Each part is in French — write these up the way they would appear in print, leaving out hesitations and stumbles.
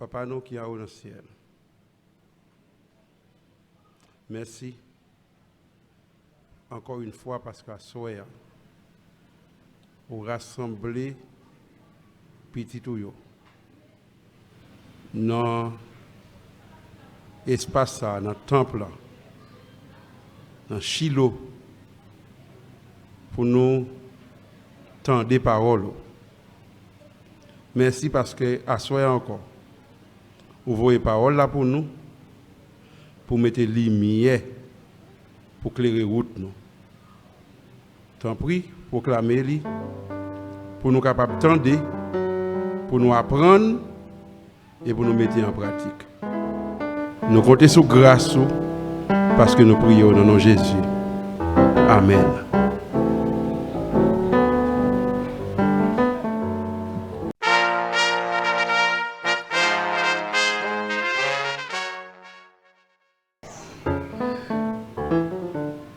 Papa nous qui est au ciel. Merci encore une fois parce qu'à soir, vous rassemblez petit tout dans l'espace, dans le temple, dans Shiloh, pour nous tendre des paroles. Merci parce que à soir encore, vous voyez paroles là pour nous, pour mettre lumière, pour éclairer route nous. T'en prie, proclamez-les, pour nous capables d'entendre, pour nous apprendre et pour nous mettre en pratique. Nous comptons sur grâce parce que nous prions dans le nom de Jésus. Amen.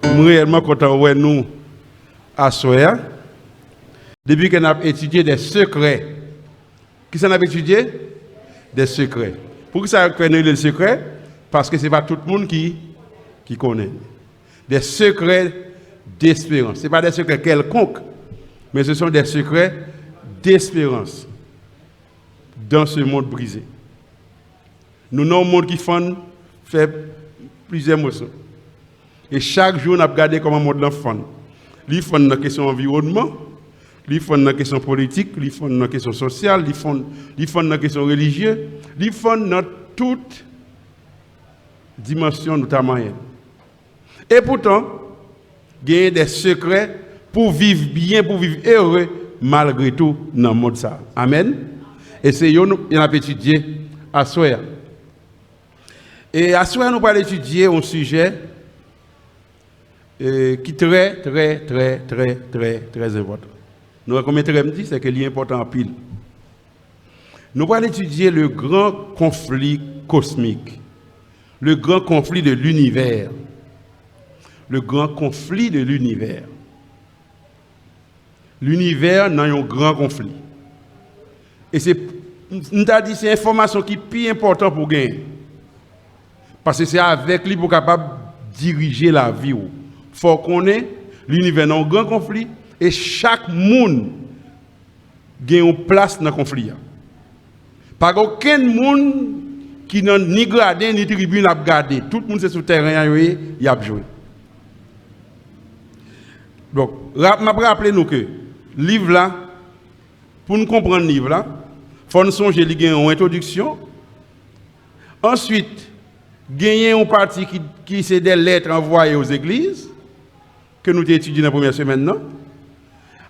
Je suis réellement content de nous à soir. Depuis qu'on a étudié des secrets. Qui s'en a étudié? Des secrets. Pour que ça connaisse les secrets? Parce que ce n'est pas tout le monde qui connaît. Des secrets d'espérance. Ce n'est pas des secrets quelconques, mais ce sont des secrets d'espérance dans ce monde brisé. Nous avons un monde qui fait plusieurs émotions. Et chaque jour, on a regardé comment le monde fait. Il fait dans la question environnement, il fait dans la question politique, il fait dans la question sociale, il fait dans la question religieuse, il fait dans toute dimension notamment. Et pourtant, il y a des secrets pour vivre bien, pour vivre heureux, malgré tout, dans le monde. Amen. Et c'est ce qu'on a étudié à soir. Et à soir, nous allons étudier un sujet qui est très important. Nous avons combien de dit, c'est qu'il est important en pile. Nous allons étudier le grand conflit cosmique, le grand conflit de l'univers. Le grand conflit de l'univers. L'univers n'a un grand conflit. Et c'est une information qui est plus importante pour gagner. Parce que c'est avec lui pour capable diriger la vie. Il faut qu'on ait l'univers dans un grand conflit et chaque monde a une place dans le conflit. Pas aucun monde qui n'a ni gradé ni tribune à garder. Tout le monde est sur le terrain et il a joué. Donc, je vais rappeler nous que le livre là, pour nous comprendre le livre là, il faut nous songer qu'il y a une introduction. Ensuite, il y a une partie qui c'est des lettres envoyées aux églises, que nous avons étudié dans la première semaine. Non?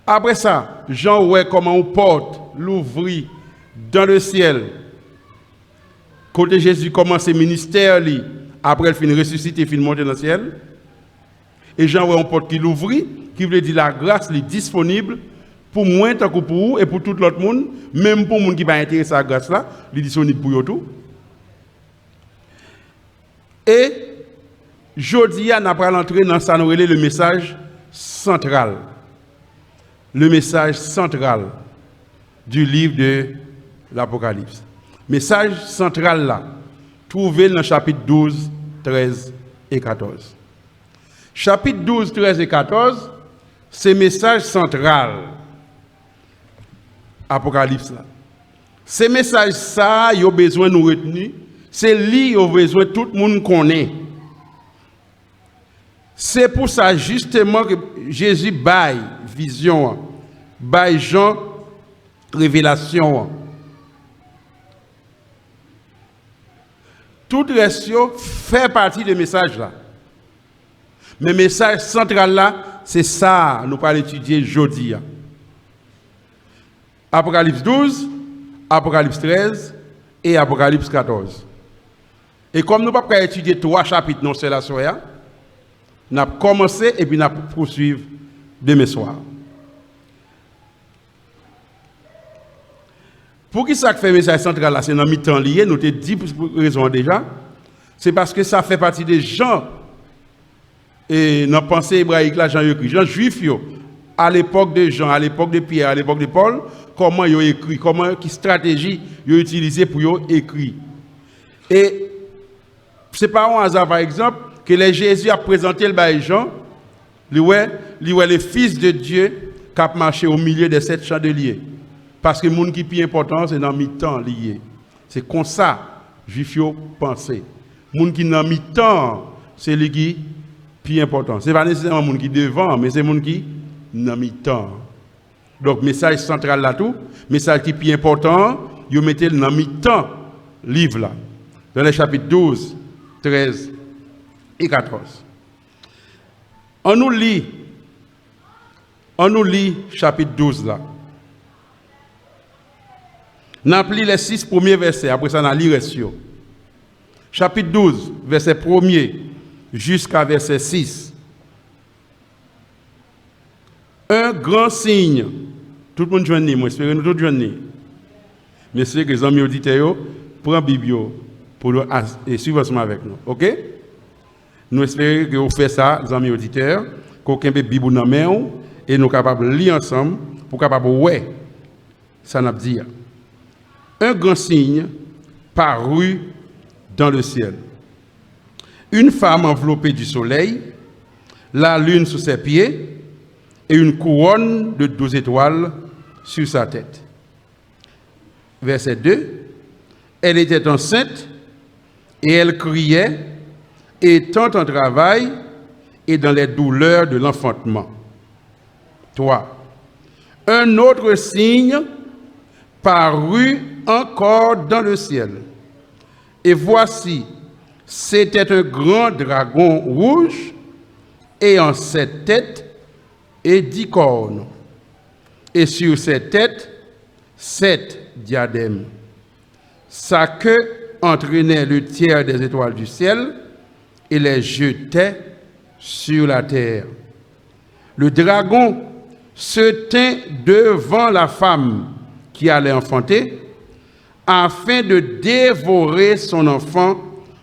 Après ça, Jean voit comment on porte, l'ouvrir dans le ciel. Côté Jésus commence ses ministères, après il finit ressusciter, il finit monter dans le ciel. Et Jean voit une porte qui l'ouvre, qui veut dire la grâce est disponible pour moi, tant que pour vous et pour tout l'autre monde, même pour les gens qui ne sont pas intéressés à la grâce là, elle est disponible pour eux tout. Et aujourd'hui, on va entrer dans ça, le message central. Le message central du livre de l'Apocalypse. Message central là, trouvé dans le chapitre 12, 13 et 14. Chapitre 12, 13 et 14, c'est message central. Apocalypse là. Ces messages ça, il y a besoin de nous retenir. C'est lui qui a besoin de tout le monde connaît. C'est pour ça justement que Jésus baille vision, baille Jean révélation. Tout le reste fait partie du message là. Mais le message central là, c'est ça nous allons étudier aujourd'hui. Apocalypse 12, Apocalypse 13 et Apocalypse 14. Et comme nous ne pouvons pas étudier 3 chapitres dans cela soir, nous avons commencé et puis nous allons poursuivre demain soir. Pour qui ça fait le message central là, c'est dans mi-temps lié, nous avons dit pour raison déjà, c'est parce que ça fait partie des gens et dans la pensée hébraïque là, Jean juif à l'époque de Jean, à l'époque de Pierre, à l'époque de Paul, comment ils ont écrit, quelle stratégie ils ont utilisé pour écrire. Et ce n'est pas un hasard, par exemple, que Jésus a présenté le bail Jean, le Fils de Dieu qui a marché au milieu de 7 chandeliers. Parce que le monde qui est plus important, c'est dans le mi-temps lié. C'est comme ça, les Juifs pensent. Le monde qui est dans le mi-temps, c'est lui qui est plus important. Ce n'est pas nécessairement le monde qui est devant, mais c'est le monde qui est dans le mi-temps. Donc, message central là tout, message qui est plus important, vous mettez dans le mi-temps, livre là, dans les chapitres 12, 13 et 14. On nous lit chapitre 12 là. On a pris les 6 premiers versets, après ça on a lu les sur. Chapitre 12, verset 1er jusqu'à verset 6. Un grand signe. Tout le monde joigne, moi j'espère que nous tous joignons. Mais c'est que les amis auditeurs prennent Bible pour suivre ensemble avec nous. OK? Nous espérons que vous faites ça, les amis auditeurs, qu'aucun Bible dans main et nous sommes capables de lire ensemble pour capable ouais ça n'a pas dit. Un grand signe parut dans le ciel. Une femme enveloppée du soleil, la lune sous ses pieds et une couronne de 12 étoiles sur sa tête. Verset 2. Elle était enceinte et elle criait, étant en travail et dans les douleurs de l'enfantement. 3. Un autre signe parut encore dans le ciel. Et voici, c'était un grand dragon rouge ayant 7 têtes et 10 cornes. Et sur ses têtes, 7 diadèmes. Sa queue entraînait le tiers des étoiles du ciel et les jetait sur la terre. Le dragon se tint devant la femme qui allait enfanter, afin de dévorer son enfant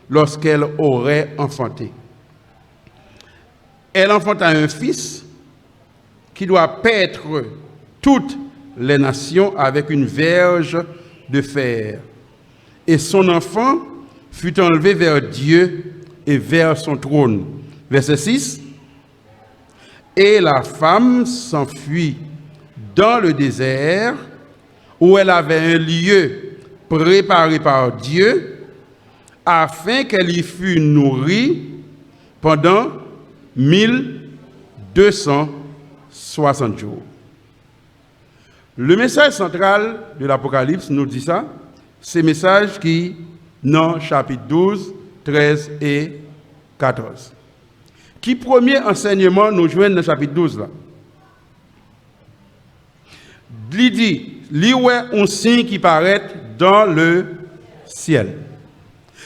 lorsqu'elle aurait enfanté. Elle enfanta un fils qui doit paître toutes les nations avec une verge de fer. Et son enfant fut enlevé vers Dieu et vers son trône. Verset 6. Et la femme s'enfuit dans le désert où elle avait un lieu préparé par Dieu afin qu'elle y fût nourrie pendant 1260 jours. Le message central de l'Apocalypse nous dit ça, c'est le message qui, dans chapitre 12, 13 et 14. Qui premier enseignement nous joint dans le chapitre 12 là? Il dit, il y a un signe qui paraît dans le ciel.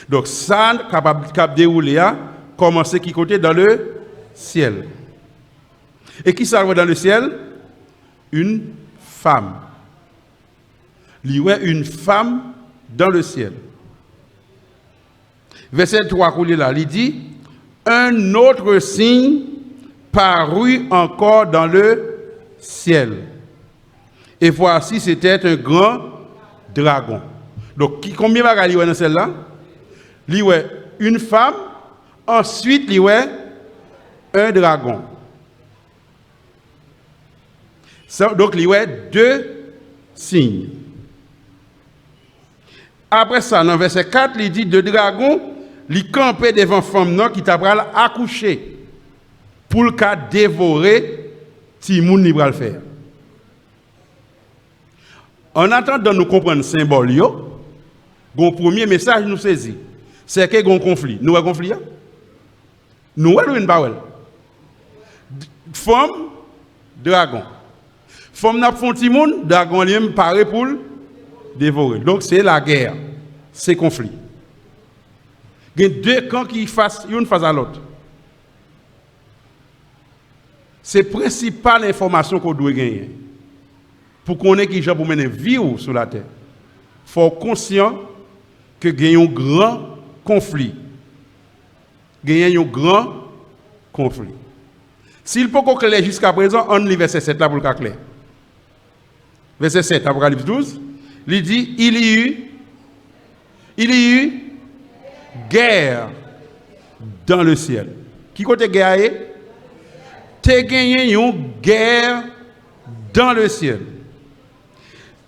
Donc ça, capable de dérouler, commencer qui côté dans le ciel. Et qui ça dans le ciel? Une femme. Il y a une femme dans le ciel. Verset 3, il dit, un autre signe parut encore dans le ciel. Et voici, c'était un grand dragon. Donc, combien va y avoir dans celle-là? Il y a une femme, ensuite il y a un dragon. Donc, il y a 2 signes. Après ça, dans verset 4, il dit, de dragon, il campait devant femme qui t'a accouché pour le cas dévorer Timoun li pral faire. En attendant nous comprendre le symbole, le premier message nous saisit, c'est qu'il y a un conflit. Nous avons un conflit? Nous avons une parole. Femme, dragon. Femme n'a pas de monde, dragon lui paraît pour dévorer. Donc c'est la guerre, c'est conflit. Il y a 2 camps qui fassent une face à l'autre. C'est la principale information qu'on doit gagner. Pour qu'on ait qui pour mener vie sur la terre. Il faut être conscient que il y a un grand conflit. Il y a un grand conflit. S'il peut qu'on clair jusqu'à présent, on lit verset 7 là pour le clair. Verset 7, Apocalypse 12, il dit, il y eut guerre dans le ciel. Qui côté guerre est? T'es gagné une guerre dans le ciel.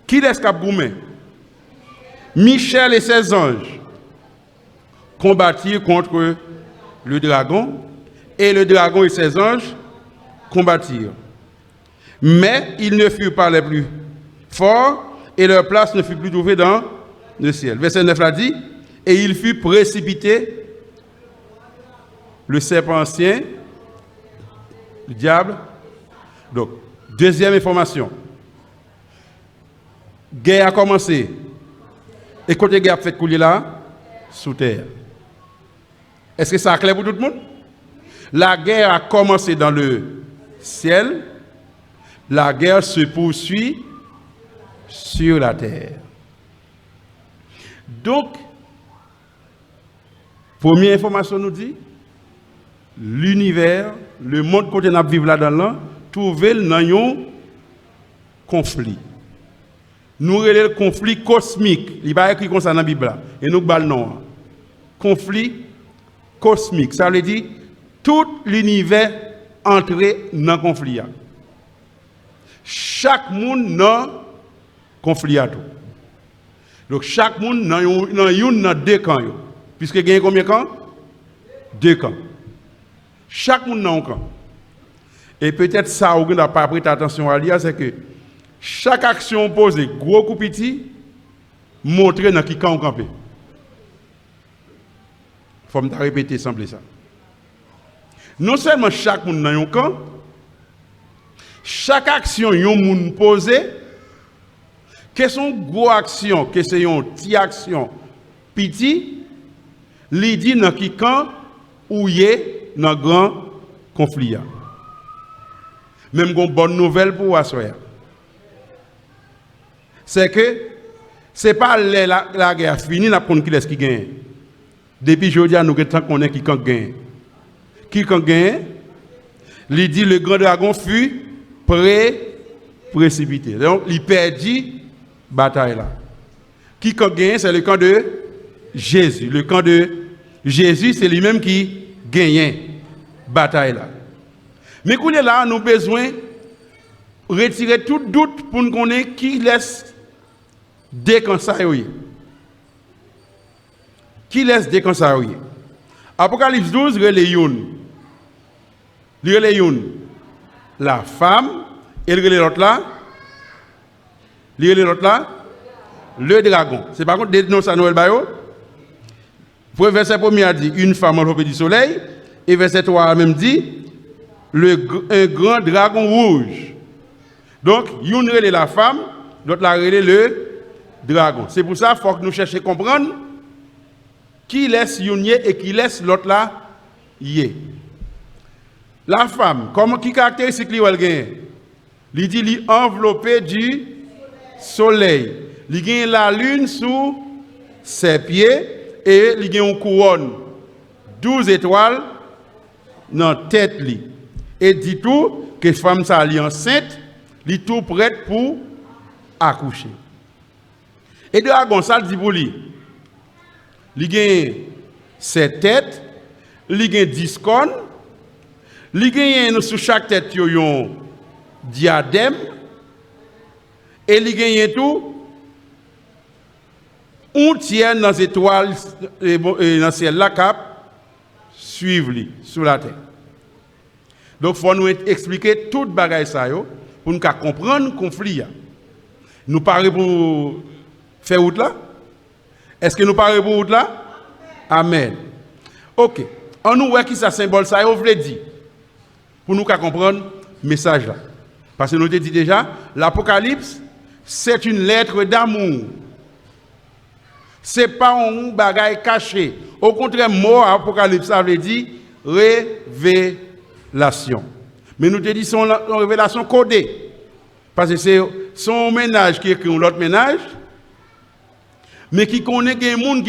Qui laisse cap goumé? Michel et ses anges combattirent contre le dragon, et le dragon et ses anges combattirent. Mais ils ne furent pas les plus forts, et leur place ne fut plus trouvée dans le ciel. Verset 9 l'a dit, et il fut précipité, le serpent ancien, le diable. Donc, deuxième information. Guerre a commencé. Et côté guerre a fait couler là, sous terre. Est-ce que ça est clair pour tout le monde? La guerre a commencé dans le ciel. La guerre se poursuit sur la terre. Donc, première information nous dit, l'univers, le monde côté nous vivons là-dedans, trouvé dans un conflit. Nous avons le conflit cosmique. Il n'y a pas écrit comme ça dans la Bible. Et nous avons le nom. Conflit cosmique. Ça veut dire tout l'univers entré dans le conflit. Chaque monde dans le conflit. Donc chaque monde dans deux camps. Puisque il y a combien de camps? Deux camps. Chaque monde dans un camp. Et peut-être ça, vous n'avez pas prêté attention à lire, c'est que chaque action posée, gros ou petit, montre dans qui camp on campe. Il faut me répéter, semble ça. Non seulement chaque monde dans un camp, chaque action yon moun posée, que son gros action, que c'est une petite action, petit, li dit dans qui camp ou yé dans grand conflit. Même une bonne nouvelle pour Assoya. C'est que ce n'est pas la guerre finie, la pour qui est-ce qui gagne. Depuis aujourd'hui, nous connaissons qui gagne. Qui gagne? Il dit le grand dragon fut précipité. Donc, il perdit bataille là. Qui gagne? C'est le camp de Jésus. Le camp de Jésus, c'est lui-même qui gagne bataille là. Mais qu'on est là, nous avons besoin de retirer tout doute pour nous connaître qui laisse déconseiller. Qui laisse déconseiller. Apocalypse 12, la femme, et l'autre là, le dragon. C'est par contre des noms à Noël Bayo. Pour verset 1er a dit une femme enveloppée du soleil, et verset 3 a même dit un grand dragon rouge. Donc, une relève la femme, l'autre la relève le dragon. C'est pour ça qu'il faut que nous cherchions à comprendre qui laisse une et qui laisse l'autre là yé. La femme, comment qui caractéristique lui gagne? Il dit lui enveloppé du soleil. Il gagne la lune sous ses pieds et il gagne une couronne 12 étoiles dans la tête li. Et dit tout que femme ça est enceinte, elle est tout prête pour accoucher. Et de dragon ça dit pour lui. Il gagne 7 têtes, il gagne 10 cornes, il gagne sur chaque tête un diadème, et il gagne tout un tiers dans les étoiles dans le ciel là cap suivre lui sur la terre. Donc il faut nous expliquer tout bagaille ça pour nous comprendre le conflit. Nous parlons pour faire route là? Est-ce que nous parlons pour route là? Amen. OK. On nous voit qui ça symbole ça vous voulez dire pour nous comprendre le message là. Parce que nous avons dit déjà, l'Apocalypse, c'est une lettre d'amour. Ce n'est pas un bagage caché. Au contraire, mot Apocalypse, ça veut dire révélation. Mais nous te disons une révélation codée. Parce que c'est son ménage qui écrit l'autre ménage, mais qui connaît des gens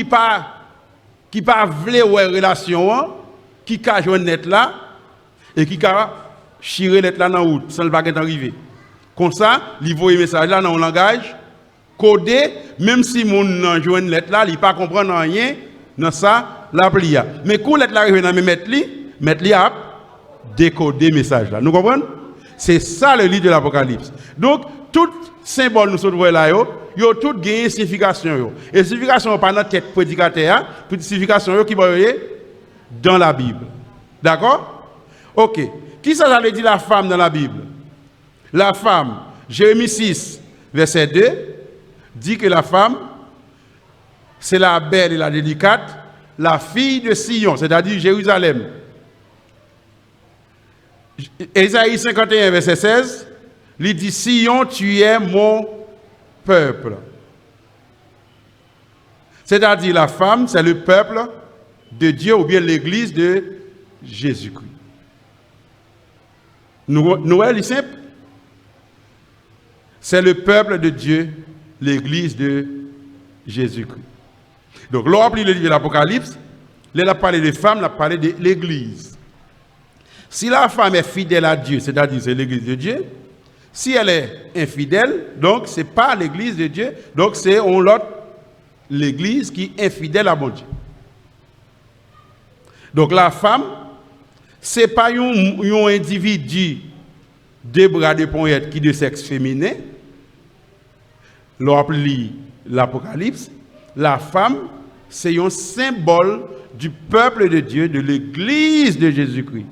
qui pas veulent une relation, qui a joué net là, et qui a chirer lettre là dans la route, sans le baguette arriver. Comme ça, il voit le message là dans un langage codé, même si mon nan joue une lettre là, il pas comprendre rien dans ça, la plia. Mais quand lettre là arrive dans mettre li a décoder message là. Nous comprenons? C'est ça le livre de l'Apocalypse. Donc tout symbole nous sommes là yo tout gagne signification yo. Et signification pas dans tête prédicateur, toute signification yo qui va dans la Bible. D'accord? OK. Qui ça veut dire la femme dans la Bible? La femme, Jérémie 6 verset 2 dit que la femme c'est la belle et la délicate, la fille de Sion, c'est-à-dire Jérusalem. Ésaïe 51 verset 16, il dit Sion, tu es mon peuple. C'est-à-dire la femme, c'est le peuple de Dieu ou bien l'église de Jésus-Christ. Noël est simple. C'est le peuple de Dieu, l'église de Jésus-Christ. Donc, lorsqu'on lit le livre de l'Apocalypse, il a parlé des femmes, il a parlé de l'église. Si la femme est fidèle à Dieu, c'est-à-dire c'est l'église de Dieu, si elle est infidèle, donc ce n'est pas l'église de Dieu, donc c'est l'autre, l'église qui est infidèle à mon Dieu. Donc la femme, ce n'est pas un individu de bras de poignette qui est de sexe féminin. Lorsqu'on lit l'Apocalypse, la femme, c'est un symbole du peuple de Dieu, de l'église de Jésus-Christ.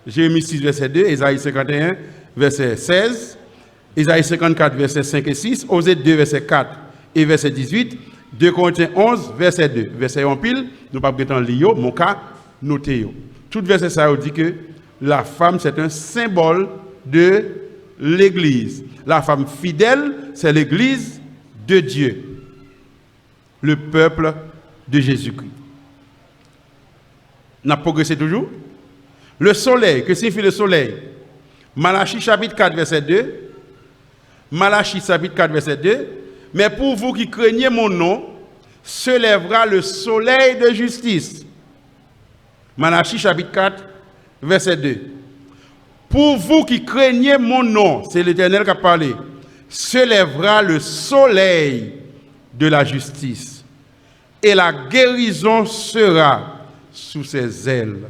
Jérémie 6, verset 2, Ésaïe 51, verset 16, Ésaïe 54, verset 5 et 6, Osée 2, verset 4 et verset 18, 2 Corinthiens 11, verset 2. Verset en pile, nous ne pouvons pas lire, mon cas, noter. Tout verset ça dit que la femme, c'est un symbole de l'église. La femme fidèle, c'est l'église de Dieu, le peuple de Jésus-Christ. On a progressé toujours. Le soleil, que signifie le soleil? Malachie chapitre 4, verset 2. Malachie chapitre 4, verset 2. Mais pour vous qui craignez mon nom, se lèvera le soleil de justice. Malachie chapitre 4, verset 2. Pour vous qui craignez mon nom, c'est l'Éternel qui a parlé, se lèvera le soleil de la justice. Et la guérison sera sous ses ailes.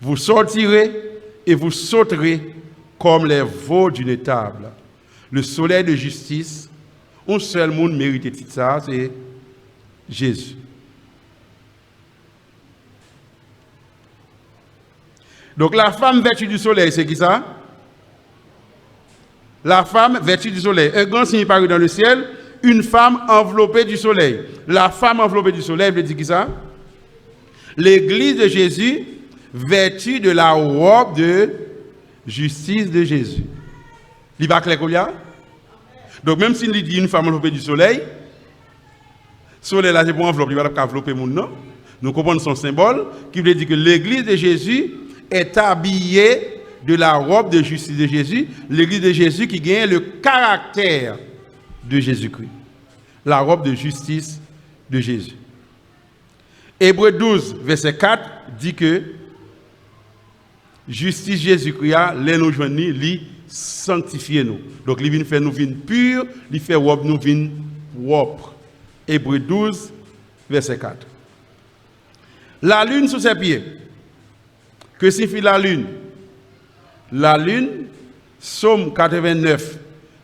Vous sortirez et vous sauterez comme les veaux d'une étable. Le soleil de justice, un seul monde mérite ça, c'est Jésus. Donc la femme vêtue du soleil, c'est qui ça? La femme vêtue du soleil. Un grand signe paru dans le ciel, une femme enveloppée du soleil. La femme enveloppée du soleil, veut dire qui ça? L'église de Jésus, vêtue de la robe de justice de Jésus. Il va clair qu'il y a? Donc même s'il dit une femme enveloppée du soleil, soleil là c'est pour envelopper, il va pas envelopper mon nom. Nous comprenons son symbole qui veut dire que l'église de Jésus est habillée de la robe de justice de Jésus, l'église de Jésus qui gagne le caractère de Jésus-Christ. La robe de justice de Jésus. Hébreux 12, verset 4 dit que justice Jésus-Christ, les nous joignent, lui sanctifier nous. Donc, il vient faire nous vins purs, il fait robe nous vins propres. Hébreux 12, verset 4. La lune sous ses pieds. Que signifie la lune? La lune, Psaume 89,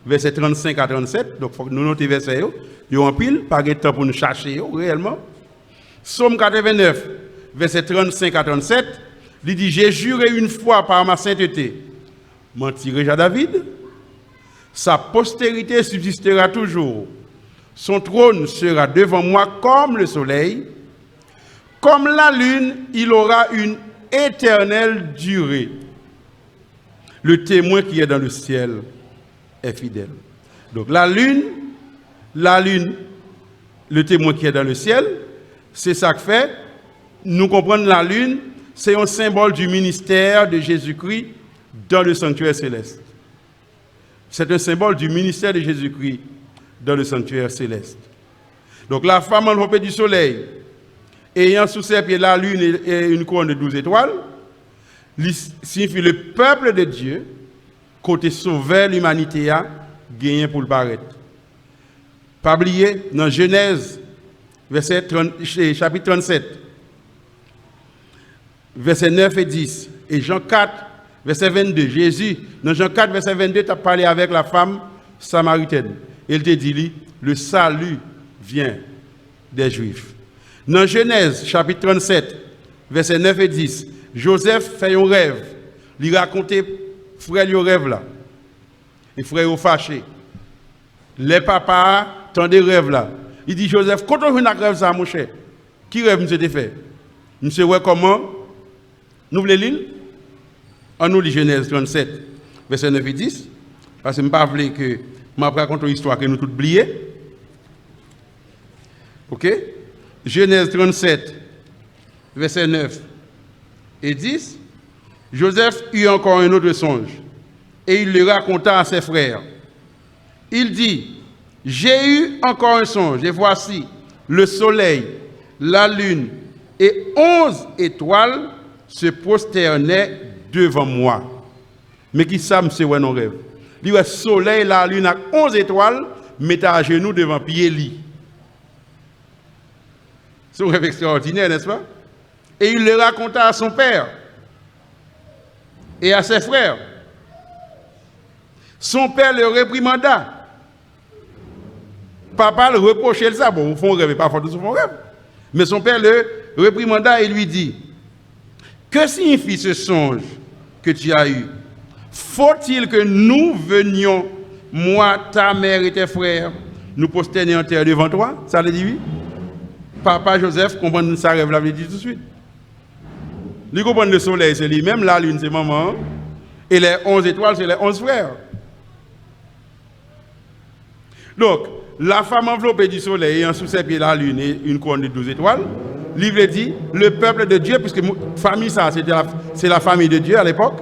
verset 35 à 37. Donc, il faut que nous notions verset. Il y a un pile, pas de temps pour nous chercher réellement. Psaume 89, verset 35 à 37. Il dit, j'ai juré une fois par ma sainteté, mentirai-je à David? Sa postérité subsistera toujours. Son trône sera devant moi comme le soleil. Comme la lune, il aura une éternelle durée. Le témoin qui est dans le ciel est fidèle. Donc la lune, le témoin qui est dans le ciel, c'est ça que fait. Nous comprenons la lune, c'est un symbole du ministère de Jésus-Christ dans le sanctuaire céleste. C'est un symbole du ministère de Jésus-Christ dans le sanctuaire céleste. Donc la femme enveloppée du soleil, ayant sous ses pieds la lune et une couronne de 12 étoiles, signifie le peuple de Dieu, côté sauver l'humanité a gagné pour le paraître. Pas oublier, dans Genèse, chapitre 37, versets 9 et 10, et Jean 4, verset 22, Jésus, dans Jean 4, verset 22, tu as parlé avec la femme samaritaine. Il te dit, le salut vient des Juifs. Dans Genèse, chapitre 37, versets 9 et 10, Joseph fait un rêve. Il raconte frère le rêve là. Et frère est fâché. Les papas tendent des rêves là. Il dit Joseph, quand on veut un rêve ça mon cher, qui rêve monsieur te fait? Monsieur ouais comment? Nous voulons lire? On nous lit Genèse 37, verset 9 et 10. Parce que je ne veux pas que je raconte une histoire que nous tous oublions. Ok? Genèse 37, verset 9 et 10. Joseph eut encore un autre songe et il le raconta à ses frères. Il dit, j'ai eu encore un songe et voici le soleil, la lune et 11 étoiles se prosternaient devant moi. Mais qui ça, c'est ouais non rêve. Il dit, le soleil, la lune avec 11 étoiles mettent à genoux devant pied-lit. C'est un rêve extraordinaire, n'est-ce pas? Et il le raconta à son père et à ses frères. Son père le réprimanda. Papa le reprochait ça. Bon, au fond, on rêve pas fort de son rêve. Mais son père le réprimanda et lui dit, que signifie ce songe que tu as eu? Faut-il que nous venions, moi, ta mère et tes frères, nous prosterner en terre devant toi? Ça le dit oui? Papa Joseph comprend ça rêve, l'avait dit tout de suite. Il comprend le soleil, c'est lui-même, la lune, c'est maman, et les 11 étoiles, c'est les 11 frères. Donc, la femme enveloppée du soleil, ayant sous ses pieds la lune et une couronne de 12 étoiles, livre dit, le peuple de Dieu, puisque famille ça, c'est la famille de Dieu à l'époque.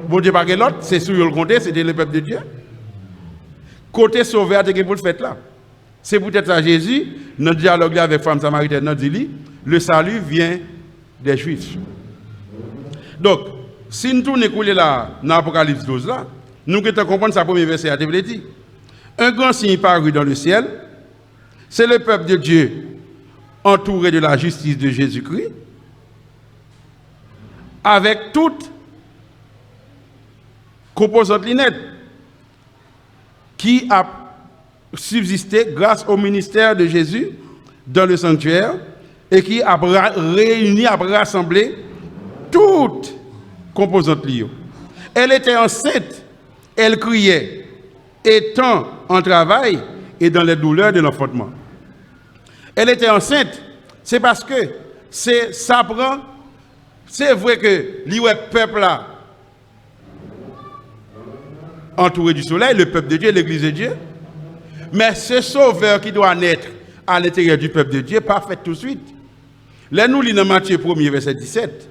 Bon Dieu pas que l'autre, c'est sous le compté, c'était le peuple de Dieu. Côté sauveur, c'est pour le fait là. C'est peut-être ça Jésus, notre dialogue avec la femme samaritaine, notre dit, le salut vient des Juifs. Donc, si nous tournons écouler là, dans l'Apocalypse 12 là, nous devons comprendre sa première verset à dit. Un grand signe parut dans le ciel, c'est le peuple de Dieu entouré de la justice de Jésus-Christ, avec toute composante linette qui a subsisté grâce au ministère de Jésus dans le sanctuaire et qui a réuni, a rassemblé toutes composantes liées. Elle était enceinte, elle criait, étant en travail et dans les douleurs de l'enfantement. Elle était enceinte, c'est parce que ça prend, c'est vrai que le peuple là, entouré du soleil, le peuple de Dieu, l'église de Dieu, mais ce sauveur qui doit naître à l'intérieur du peuple de Dieu, pas fait tout de suite. Là, nous lisons Matthieu 1er, verset 17.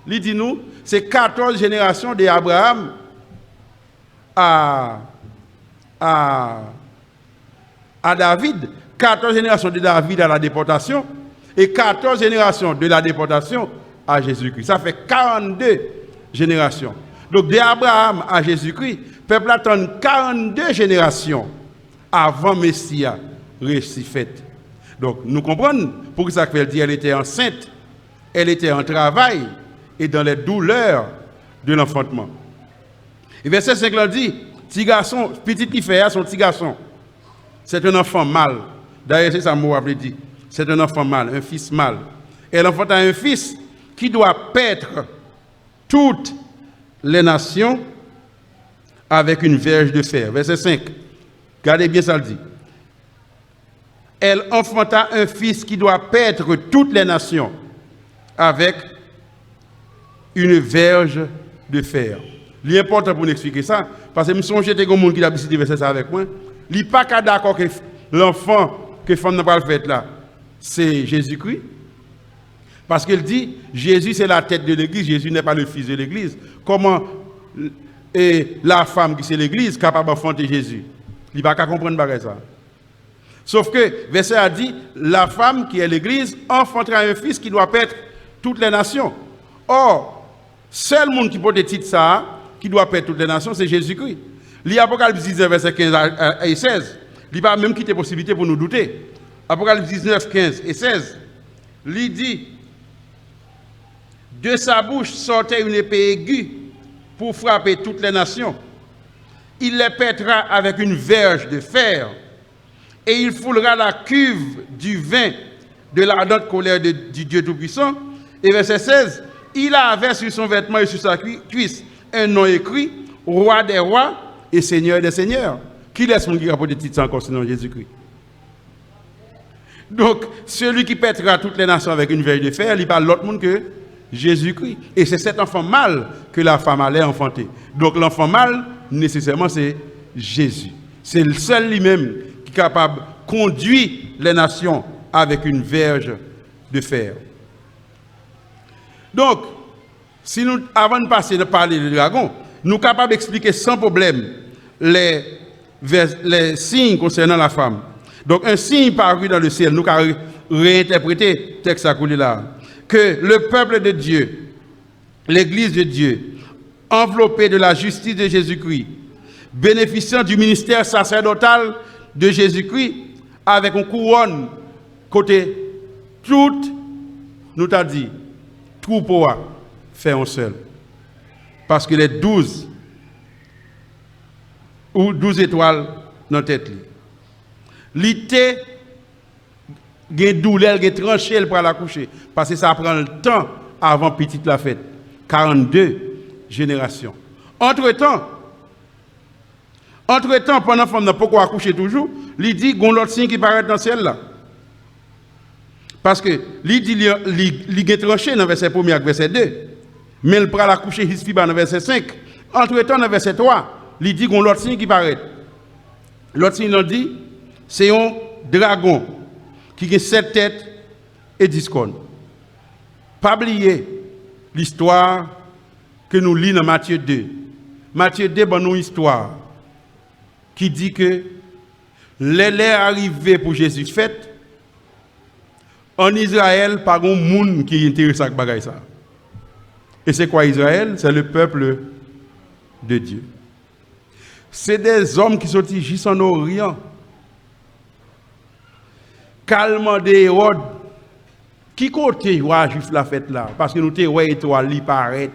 Il dit nous, c'est 14 générations d'Abraham à David, 14 générations de David à la déportation, et 14 générations de la déportation à Jésus-Christ. Ça fait 42 générations. Donc, d'Abraham à Jésus-Christ, le peuple attend 42 générations avant Messia réussi fait. Donc, nous comprenons pour ça qu'elle dit elle était enceinte, elle était en travail et dans les douleurs de l'enfantement. Et verset 5 dit, petit garçon, petit qui fait son petit garçon, c'est un enfant mâle. D'ailleurs, c'est ça que mot dit. C'est un enfant mâle, un fils mâle. Et l'enfant a un fils qui doit paître toutes les nations avec une verge de fer. Verset 5. Regardez bien ça le dit. Elle enfanta un fils qui doit paître toutes les nations avec une verge de fer. L'important pour nous expliquer ça, parce que je me songe que quelqu'un qui a décidé de faire ça avec moi, il n'est pas d'accord que l'enfant que la femme n'a pas fait là, c'est Jésus-Christ. Parce qu'il dit, Jésus c'est la tête de l'église, Jésus n'est pas le fils de l'église. Comment la femme qui c'est l'église est capable d'enfanter Jésus? Il ne va pas comprendre ça. Sauf que, verset a dit, la femme qui est l'église enfantera un fils qui doit paître toutes les nations. Or, Seul monde qui porte le titre ça, qui doit perdre toutes les nations, c'est Jésus-Christ. L'Apocalypse 19, verset 15 et 16, il n'y a pas même quitté possibilité pour nous douter. Apocalypse 19, 15 et 16, il dit, de sa bouche sortait une épée aiguë pour frapper toutes les nations. Il les pètera avec une verge de fer et il foulera la cuve du vin de l'ardente colère du Dieu Tout-Puissant. Et verset 16, il avait sur son vêtement et sur sa cuisse un nom écrit, Roi des rois et Seigneur des seigneurs. Qui laisse mon qui rapporte des titres encore sinon Jésus-Christ? Donc, celui qui pètera toutes les nations avec une verge de fer, il parle l'autre monde que Jésus-Christ. Et c'est cet enfant mâle que la femme allait enfanter. Donc, l'enfant mâle, nécessairement, c'est Jésus. C'est le seul lui-même qui est capable de conduire les nations avec une verge de fer. Donc, si nous, avant de passer de parler du dragon, nous sommes capables d'expliquer sans problème les signes concernant la femme. Donc, un signe paru dans le ciel, nous avons réinterprété le texte à couler là, que le peuple de Dieu, l'Église de Dieu, enveloppée de la justice de Jésus-Christ, bénéficiant du ministère sacerdotal de Jésus-Christ, avec une couronne côté toute, nous t'a dit, troupeau fait un seul. Parce que les 12 étoiles dans la tête. L'été, il y a douleur, il y a tranché pour la coucher. Parce que ça prend le temps avant petite la fête. 42 générations. Entre-temps, pendant que la femme n'a pas accouché toujours, il dit qu'il y a l'autre signe qui paraît dans le ciel là. Parce que il dit qu'il est tranché dans le verset 1 et verset 2. Mais il prend la coucher ici dans le verset 5. Entre-temps, dans le verset 3, il dit qu'il y a l'autre signe qui paraît. L'autre signe, il dit, c'est un dragon qui a 7 têtes et 10 cornes. Pas oublier l'histoire que nous lisons dans Matthieu 2. Matthieu 2, c'est une histoire qui dit que l'heure arrivée pour Jésus fête, en Israël, pas un monde qui est intéressé à ce ça. Et c'est quoi Israël? C'est le peuple de Dieu. C'est des hommes qui sont juste en Orient. Calmement des Hérode. Qui côté voit juste la fête là? Parce que nous te voyons étoile li paraît.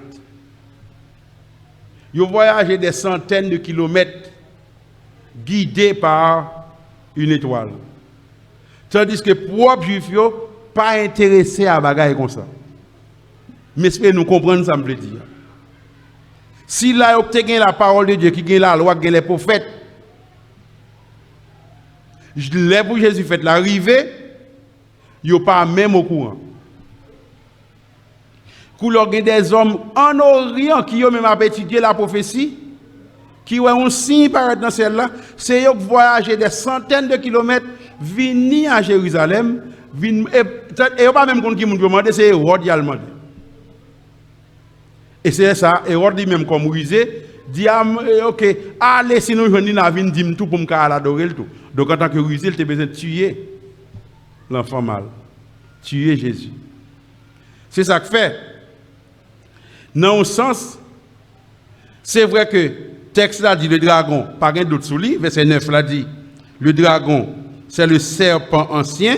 Ils ont voyagé des centaines de kilomètres guidés par une étoile. Tandis que propres juifs yo pas intéressés à bagaille comme ça. Mais espérez nous comprendre ça me veut dire. Si là vous avez la parole de Dieu qui gagne la loi, qui gagne les prophètes, les pour Jésus fait l'arrivée, ils sont pas même au courant. Il y a des hommes en Orient qui ont même étudié la prophétie, qui ont un signe paraître dans celle-là, c'est eux qui voyagent des centaines de kilomètres, venir à Jérusalem, et pas même qu'on qui m'a demandé, c'est Hérode qui a demandé. Et c'est ça, Hérode dit même comme rusé, dit ok, allez si nous venons à venir dire tout pour me adorer le tout. Donc en tant que rusé, il a besoin de tuer l'enfant mâle, tuer Jésus. C'est ça que fait. Dans un sens, c'est vrai que le texte là dit le dragon, pas de doute sous lui, verset 9 là dit, le dragon, c'est le serpent ancien,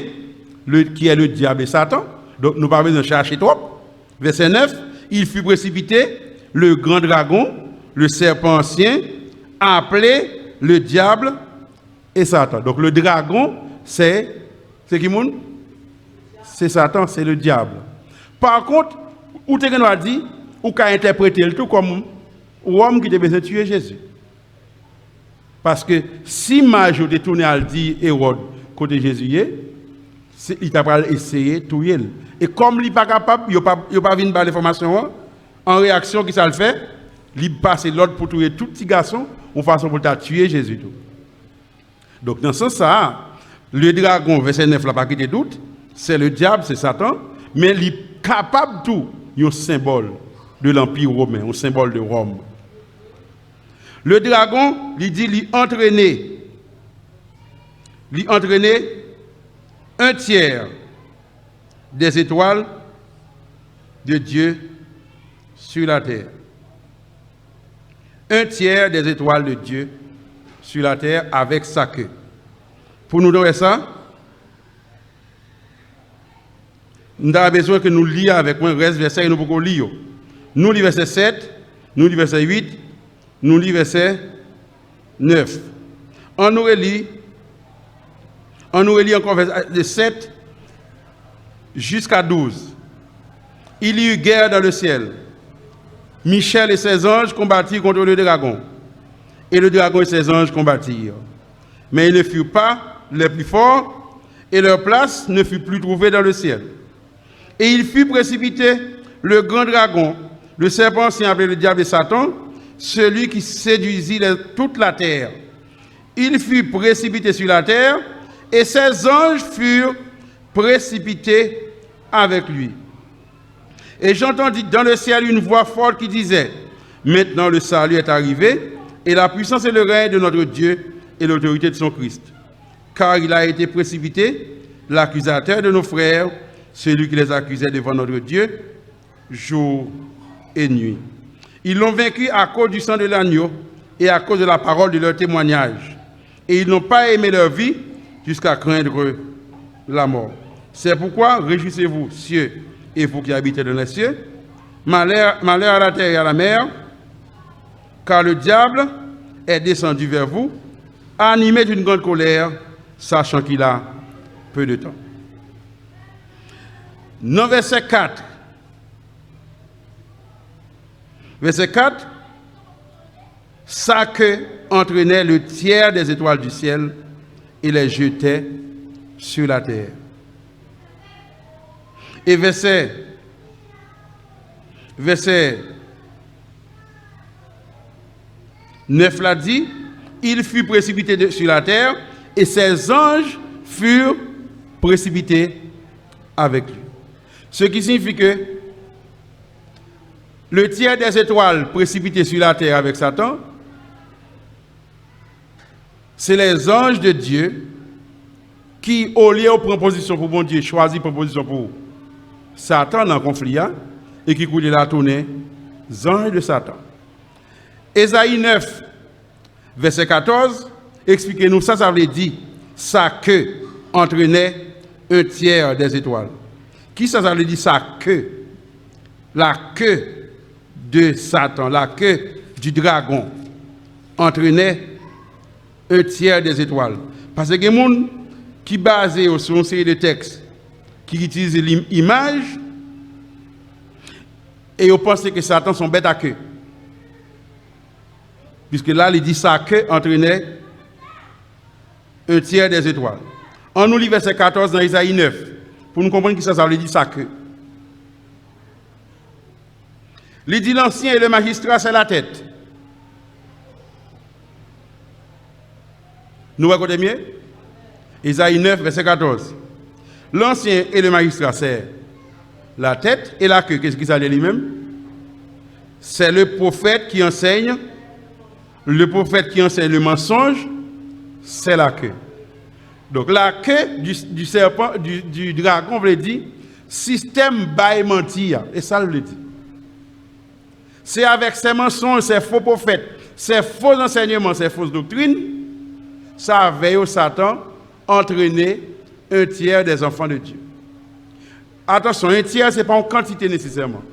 qui est le diable et Satan. Donc nous parlons de chercher trop. Verset 9, il fut précipité, le grand dragon, le serpent ancien, appelé le diable et Satan. Donc le dragon, c'est qui moun? C'est Satan, c'est le diable. Par contre, où tu as dit, ou qu'a interprété le tout comme l'homme qui devait tuer Jésus. Parce que si Major détourné à le dire Hérode côté Jésus, il t'a essayé de tuer. Et comme il n'est pas capable, il n'a pas vu l'information, en réaction, qui ça le fait? Il passe l'ordre pour tuer tout petit garçon, en façon pour tuer Jésus. Donc dans ce sens, le dragon, verset 9, là, pas qu'il y ait doute, c'est le diable, c'est Satan, mais il est capable de tout, il y a un symbole de l'Empire romain, un symbole de Rome. Le dragon, il dit, il entraîner un tiers des étoiles de Dieu sur la terre. Un tiers des étoiles de Dieu sur la terre avec sa queue. Pour nous donner ça, nous avons besoin que nous lions avec moi le reste verset et nous pouvons lire. Nous lisons verset 7, nous lisons verset 8, nous lisons verset 9. On nous relit encore verset 7 jusqu'à 12. Il y eut guerre dans le ciel. Michel et ses anges combattirent contre le dragon. Et le dragon et ses anges combattirent. Mais ils ne furent pas les plus forts, et leur place ne fut plus trouvée dans le ciel. Et il fut précipité le grand dragon, le serpent ancien appelé le diable et Satan, celui qui séduisit toute la terre. Il fut précipité sur la terre, et ses anges furent précipités avec lui. Et j'entendis dans le ciel une voix forte qui disait, « Maintenant le salut est arrivé, et la puissance et le règne de notre Dieu et l'autorité de son Christ. Car il a été précipité, l'accusateur de nos frères, celui qui les accusait devant notre Dieu, jour et nuit. Ils l'ont vaincu à cause du sang de l'agneau et à cause de la parole de leur témoignage. Et ils n'ont pas aimé leur vie jusqu'à craindre la mort. C'est pourquoi réjouissez-vous, cieux, et vous qui habitez dans les cieux. Malheur à la terre et à la mer, car le diable est descendu vers vous, animé d'une grande colère, sachant qu'il a peu de temps. Dans verset 4. Verset 4. Sa queue entraînait le tiers des étoiles du ciel et les jetait sur la terre. Et verset 9 l'a dit, il fut précipité sur la terre et ses anges furent précipités avec lui. Ce qui signifie que le tiers des étoiles précipité sur la terre avec Satan, c'est les anges de Dieu qui, au lieu de prendre position pour bon Dieu, choisissent prendre position pour Satan dans le conflit et qui coulent la tournée, les anges de Satan. Ésaïe 9, verset 14, expliquez-nous ça veut dire sa queue entraînait un tiers des étoiles. Qui ça veut dire sa queue? La queue de Satan, la queue du dragon entraînait un tiers des étoiles. Parce que les gens qui basent sur une série de textes qui utilisent l'image et ils pensent que Satan sont bêtes à queue. Puisque là, il dit sa queue entraînait un tiers des étoiles. On nous lit verset 14 dans Isaïe 9 pour nous comprendre que ça veut dire sa queue. Il dit l'ancien et le magistrat, c'est la tête. Nous regardons mieux? Isaïe 9, verset 14. L'ancien et le magistrat, c'est la tête et la queue. Qu'est-ce qu'il s'appelle lui-même? C'est le prophète qui enseigne. Le prophète qui enseigne le mensonge, c'est la queue. Donc la queue du serpent, du dragon, veut dire système bail mentir. Et ça le dit. C'est avec ces mensonges, ces faux prophètes, ces faux enseignements, ces fausses doctrines, ça veille au Satan entraîner un tiers des enfants de Dieu. Attention, un tiers, ce n'est pas en quantité nécessairement.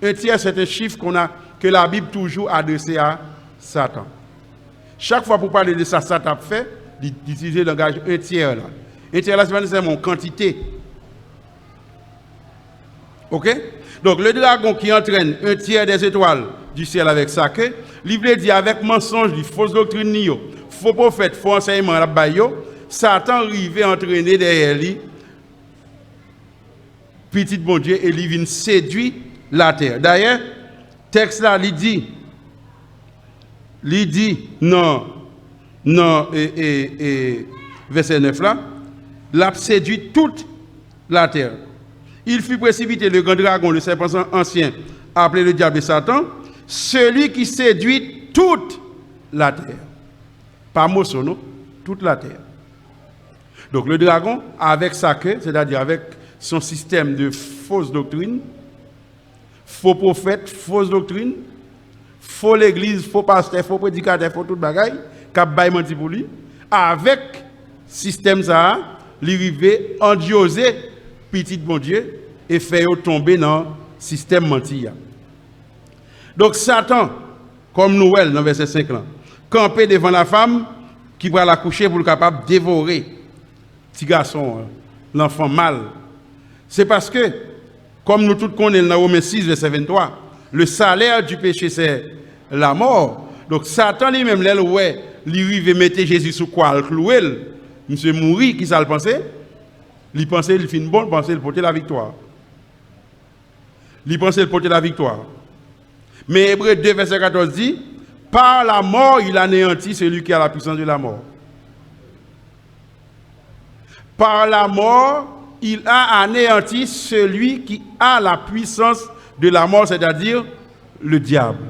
Un tiers, c'est un chiffre que la Bible toujours adressé à Satan. Chaque fois pour parler de ça, Satan fait d'utiliser le langage un tiers. Là. Un tiers, là, c'est pas nécessairement en quantité. Ok? Donc, le dragon qui entraîne un tiers des étoiles du ciel avec sa queue, l'Bible dit avec mensonge, fausse doctrine, faux prophète, faux enseignement, Satan arrive à entraîner derrière lui, petit bon Dieu, et il vient séduire la terre. D'ailleurs, texte là, il dit, non, verset 9 là, l'a séduit toute la terre. Il fut précipité le grand dragon, le serpent ancien, appelé le diable et Satan, celui qui séduit toute la terre. Pas Mosso, non? Toute la terre. Donc le dragon, avec sa queue, c'est-à-dire avec son système de fausses doctrines, faux prophètes, fausses doctrines, faux l'église, faux pasteur, faux prédicateur, faux tout bagaille, cap bay menti pour lui, avec système ça, l'arrivée endioser petit bon Dieu et faire tomber dans système menti. Donc Satan, comme Noël dans verset 5 là, campé devant la femme qui va la coucher pour le capable de dévorer petit garçon, l'enfant mâle. C'est parce que, comme nous tous connaissons dans Romains 6, verset 23, le salaire du péché c'est la mort. Donc Satan lui-même, il arrive mettre Jésus sous quoi, le clouer, monsieur mourir, qui ça le pensait? Il pensait qu'il fait une bonne pensée, il portait la victoire. Il pensait qu'il portait la victoire. Mais Hébreux 2, verset 14 dit, par la mort, il anéantit celui qui a la puissance de la mort. Par la mort, il a anéanti celui qui a la puissance de la mort, c'est-à-dire le diable.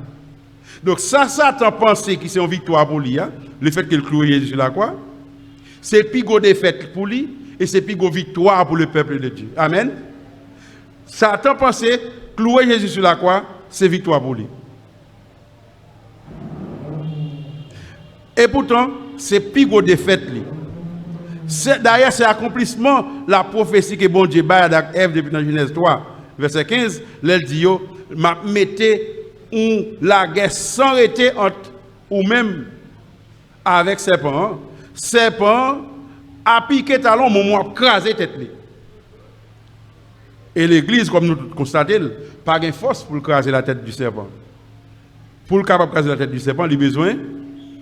Donc ça, Satan pensait que c'est une victoire pour lui, hein? Le fait qu'il cloue Jésus sur la croix, c'est plus gros défaite pour lui et c'est plus gros victoire pour le peuple de Dieu. Amen. Satan pensait clouer Jésus sur la croix, c'est victoire pour lui. Et pourtant, c'est plus gros défaite lui. D'ailleurs, c'est l'accomplissement la prophétie que bon Dieu a avec Ève depuis dans Genèse 3, verset 15. Elle dit, m'a mettez ou la guerre sans arrêter entre ou même avec serpent. Serpent a piqué talon, mon a crasé tête. Et l'église, comme nous constatons, pas de force pour craser la tête du serpent. Pour le capable de craser la tête du serpent, il a besoin de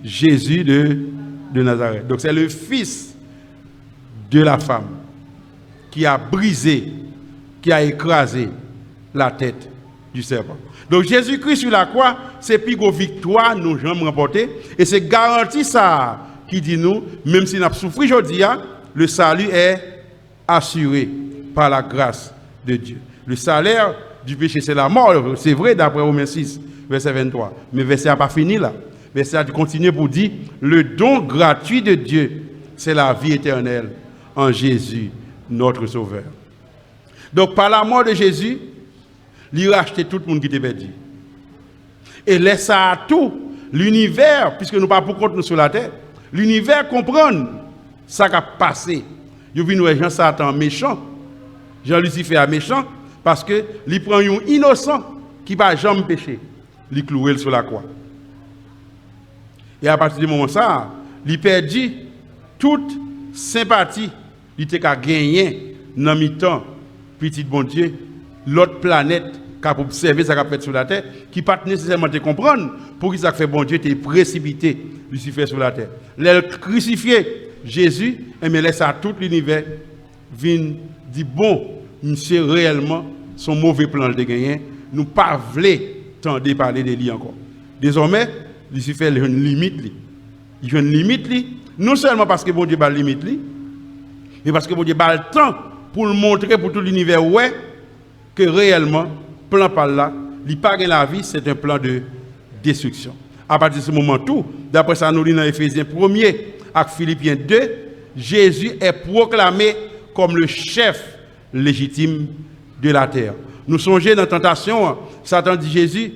Jésus de Nazareth. Donc c'est le fils de la femme qui a brisé, qui a écrasé la tête du serpent. Donc Jésus-Christ sur la croix, c'est plus une victoire nous jamais remporté et c'est garanti ça qui dit nous, même si nous avons souffert aujourd'hui, le salut est assuré par la grâce de Dieu. Le salaire du péché c'est la mort, c'est vrai d'après Romains 6, verset 23. Mais le verset n'a pas fini là. Le verset a continué pour dire le don gratuit de Dieu, c'est la vie éternelle en Jésus, notre Sauveur. Donc, par la mort de Jésus, il a racheté tout le monde qui était perdu. Et laisse à tout l'univers, puisque nous ne parlons pas pour compte nous sur la terre, l'univers comprend ça qui a passé. Il y a Jean Satan méchant, Jean Lucifer méchant, parce qu'il prend un innocent qui ne va jamais pécher, il cloue sur la croix. Et à partir du moment ça, il perdit toute sympathie. Il était qu'à gagner dans mi-temps, petit bon Dieu, l'autre planète qui a observé ce qui a fait sur la terre, qui pas nécessairement te comprendre pour qui ça fait bon Dieu te précipité Lucifer sur la terre. Les crucifié Jésus, et me laisse à tout l'univers vient dire bon, monsieur réellement son mauvais plan de gagner, nous pas voulons tenter parler de lui encore. Désormais, Lucifer il a une limite lui. Il a une limite lui, non seulement parce que bon Dieu a une limite lui, mais parce que bon Dieu a le temps pour le montrer pour tout l'univers ouais que réellement plan par là, il pas la vie, c'est un plan de destruction. À partir de ce moment tout, d'après ça nous lit dans Éphésiens 1er et Philippiens 2, Jésus est proclamé comme le chef légitime de la terre. Nous songeons dans la tentation, Satan dit Jésus,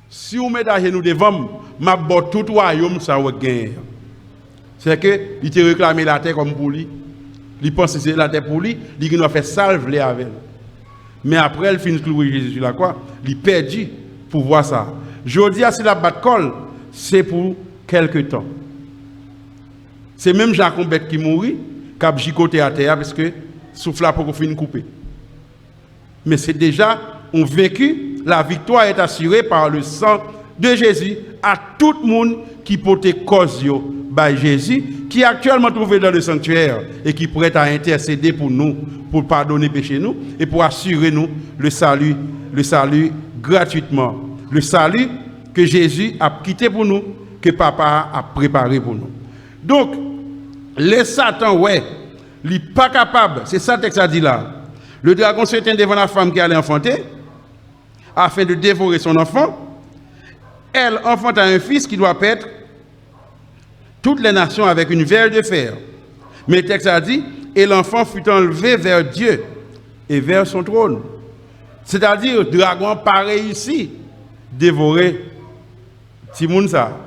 si vous mettez à genoux devant, m'a bot tout royaume ça va gagner. C'est que il te réclamé la terre comme pour lui. Il pense que c'est la terre pour lui, il doit faire salve les avec. Mais après, il finit de clouer Jésus sur la croix, il perdu pour voir ça. Je dis à si la batte colle, c'est pour quelque temps. C'est même Jacques Bête qui mourit, qui a gigoté à terre parce que souffle là pour qu'on finisse couper. Mais c'est déjà, on vécu, la victoire est assurée par le sang de Jésus à tout le monde qui portait cause par Jésus, qui est actuellement trouvé dans le sanctuaire et qui est prêt à intercéder pour nous, pour pardonner péché nous et pour assurer nous le salut gratuitement. Le salut que Jésus a quitté pour nous, que Papa a préparé pour nous. Donc, les Satan, ouais, il n'est pas capable, c'est ça que texte a dit là. Le dragon se tient devant la femme qui allait enfanter, afin de dévorer son enfant. Elle enfanta un fils qui doit paître toutes les nations avec une verre de fer. Mais le texte a dit, et l'enfant fut enlevé vers Dieu et vers son trône. C'est-à-dire, le dragon pas réussi à dévorer Timoun ça.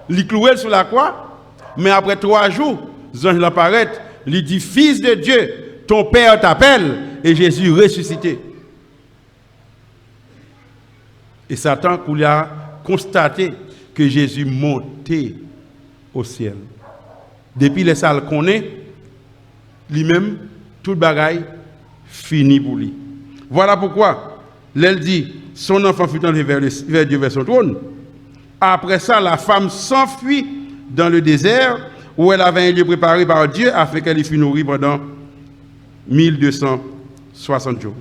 Il cloué sur la croix, mais après 3 jours, les anges l'apparaissent, il dit, Fils de Dieu, ton Père t'appelle, et Jésus ressuscité. Et Satan a constaté que Jésus montait au ciel. Depuis les salles qu'on est, lui-même, tout bagaille fini pour lui. Voilà pourquoi, l'elle dit, son enfant fut enlevé vers Dieu, vers son trône. Après ça, la femme s'enfuit dans le désert où elle avait un lieu préparé par Dieu afin qu'elle y fût nourrie pendant 1260 jours.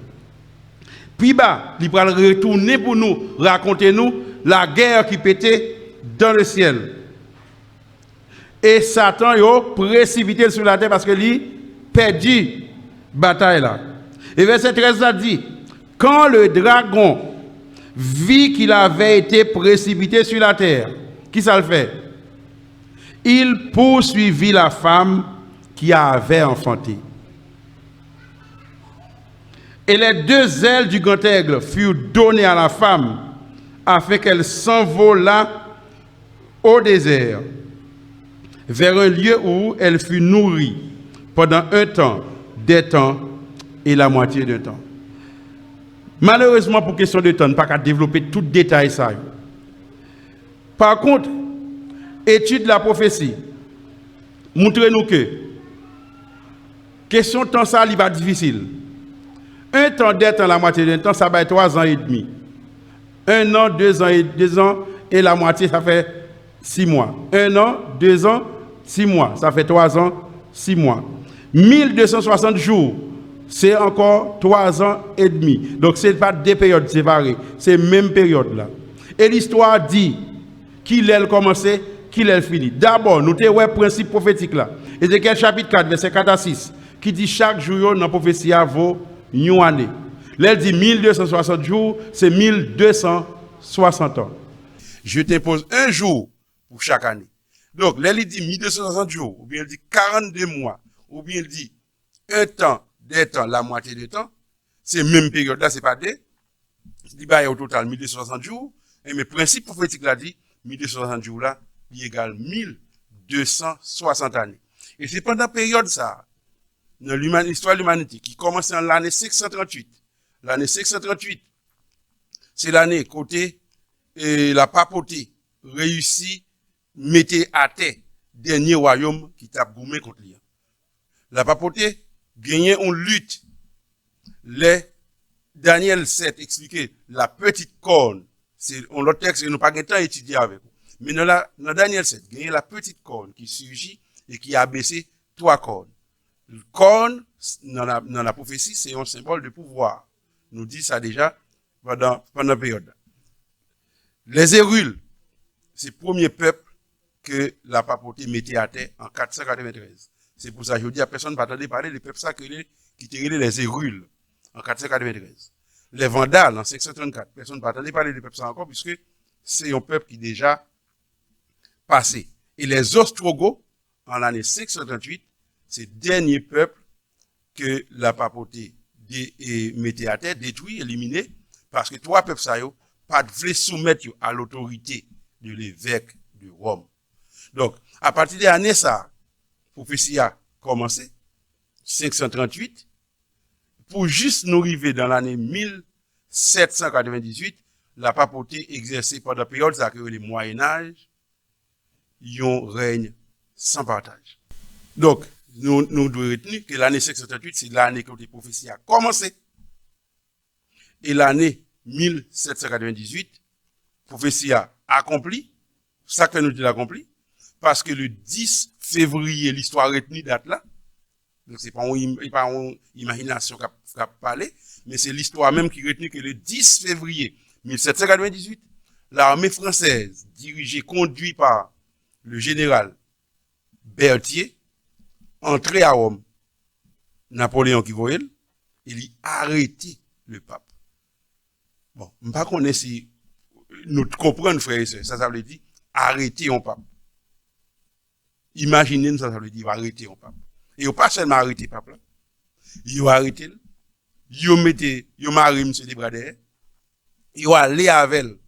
Puis il va retourner pour nous, raconter nous la guerre qui pétait dans le ciel. Et Satan est précipité sur la terre parce que lui perdu bataille là. Et verset 13 a dit, quand le dragon vit qu'il avait été précipité sur la terre, qui ça le fait? Il poursuivit la femme qui avait enfanté. Et les 2 ailes du grand aigle furent données à la femme afin qu'elle s'envolât au désert, vers un lieu où elle fut nourrie pendant 1 temps, 2 temps et la moitié d'un temps. Malheureusement, pour question de temps, on ne peut pas développer tout détail ça. Par contre, étude de la prophétie montre-nous que question de temps ça, il va difficile. 1 temps, 2 temps, la moitié d'un temps, ça va être 3 ans et demi. 1 an, 2 ans et 2 ans et la moitié, ça fait 6 mois. 1 an, 2 ans, 6 mois. Ça fait 3 ans, 6 mois. 1260 jours, c'est encore 3 ans et demi. Donc, ce n'est pas 2 périodes séparées. C'est la même période là. Et l'histoire dit qu'il a commencé, qu'il a fini. D'abord, nous avons un principe prophétique là. Ézéchiel chapitre 4, verset 4 à 6, qui dit chaque jour dans la prophétie vaut une année. Là, elle dit 1260 jours, c'est 1260 ans. Je t'impose un jour pour chaque année. Donc, là, il dit 1260 jours, ou bien il dit 42 mois, ou bien il dit 1 temps, 2 temps, la moitié du temps. C'est même période là, c'est pas 2. Il dit au total 1260 jours. Et mes principes prophétiques là dit 1260 jours là, il égale 1260 années. Et c'est pendant la période ça, dans l'histoire de l'humanité, qui commence en l'année 538. L'année 538, c'est l'année côté la papauté réussit mettre à terre dernier royaume qui t'a goumé contre lui. La papauté gagnait une lutte. Les Daniel 7 expliquait la petite corne. C'est un autre texte que nous n'avons pas temps étudier avec vous. Mais dans Daniel 7, gagnait la petite corne qui surgit et qui a baissé 3 cornes. Le corne, dans la prophétie, c'est un symbole de pouvoir. Nous dit ça déjà pendant la période. Les Hérules, c'est le premier peuple que la papauté mettait à terre en 493. C'est pour ça que je dis à personne ne pas attendre parler des peuples sacrés qui étaient les Hérules en 493. Les Vandales en 534, personne ne va attendre parler des peuples ça encore puisque c'est un peuple qui est déjà passé. Et les Ostrogoths en l'année 538, c'est le dernier peuple que la papauté mettait à terre, détruit, éliminé, parce que 3 peuples ça yo pas de soumettre à l'autorité de l'évêque de Rome. Donc, à partir de l'année ça, prophétie a commencé, 538, pour juste nous arriver dans l'année 1798, la papauté exercée pendant la période ça que le Moyen-Âge, yon règne sans partage. Donc, nous devons retenir que l'année 538, c'est l'année que la prophétie a commencé. Et l'année 1798, prophétie a accompli. Ça que nous dit accompli. Parce que le 10 février, l'histoire retenue date là. Donc, c'est pas une imagination qui a parlé, mais c'est l'histoire même qui retenue que le 10 février 1798, l'armée française, dirigée, conduite par le général Berthier, entrait à Rome. Napoléon qui voyait, il a arrêté le pape. Bon, je ne sais pas si nous comprenons, frères et sœurs, ça veut dire arrêter un pape. Imaginez, ça veut dire arrêter un pape. Et il n'a pas seulement arrêté le pape là. Il a arrêté, yo mette, yo mari monsieur de bras derrière, yo allé avec elle